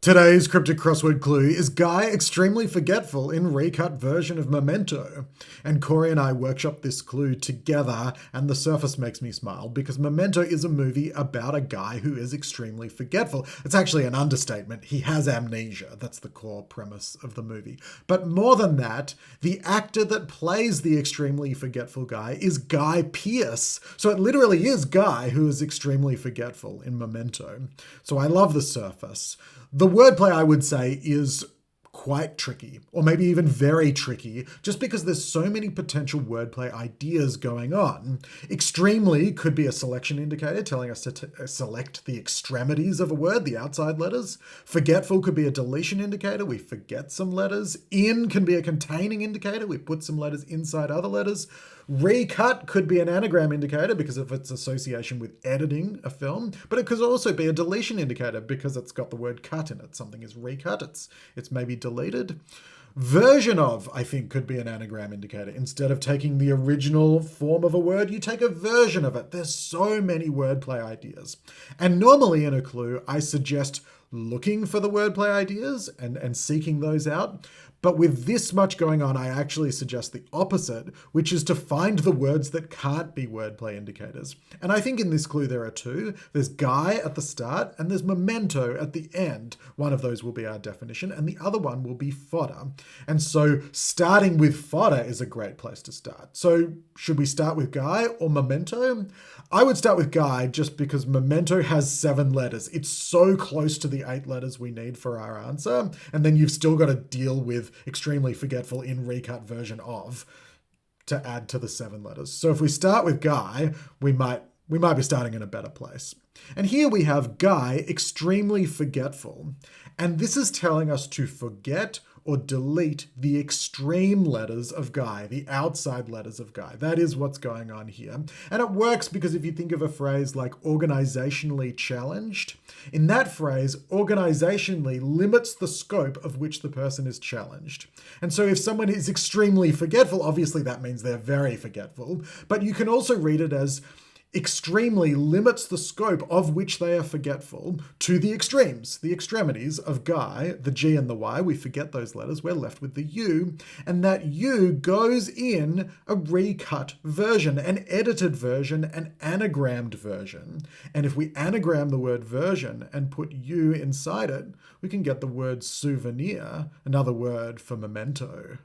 Today's cryptic crossword clue is Guy extremely forgetful in recut version of Memento. And Corey and I workshopped this clue together, and the surface makes me smile because Memento is a movie about a guy who is extremely forgetful. It's actually an understatement. He has amnesia. That's the core premise of the movie. But more than that, the actor that plays the extremely forgetful guy is Guy Pearce. So it literally is Guy who is extremely forgetful in Memento. So I love the surface. The wordplay, I would say, is quite tricky, or maybe even very tricky, just because there's so many potential wordplay ideas going on. Extremely could be a selection indicator telling us to select the extremities of a word, the outside letters. Forgetful could be a deletion indicator, we forget some letters. In can be a containing indicator, we put some letters inside other letters. Recut could be an anagram indicator because of its association with editing a film, but it could also be a deletion indicator because it's got the word cut in it. Something is recut, it's maybe deleted. Version of, I think, could be an anagram indicator. Instead of taking the original form of a word, you take a version of it. There's so many wordplay ideas. And normally in a clue, I suggest looking for the wordplay ideas and seeking those out. But with this much going on, I actually suggest the opposite, which is to find the words that can't be wordplay indicators. And I think in this clue there are two. There's Guy at the start and there's Memento at the end. One of those will be our definition and the other one will be fodder. And so starting with fodder is a great place to start. So should we start with Guy or Memento? I would start with Guy just because Memento has 7 letters. It's so close to the 8 letters we need for our answer. And then you've still got to deal with extremely forgetful in recut version of to add to the 7 letters. So if we start with Guy, we might be starting in a better place. And here we have Guy extremely forgetful. And this is telling us to forget or delete the extreme letters of Guy, the outside letters of Guy. That is what's going on here. And it works because if you think of a phrase like organizationally challenged, in that phrase, organizationally limits the scope of which the person is challenged. And so if someone is extremely forgetful, obviously that means they're very forgetful, but you can also read it as extremely limits the scope of which they are forgetful to the extremes, the extremities of Guy, the G and the Y. We forget those letters, we're left with the U, and that U goes in a recut version, an edited version, an anagrammed version. And if we anagram the word version and put U inside it, we can get the word souvenir, another word for memento.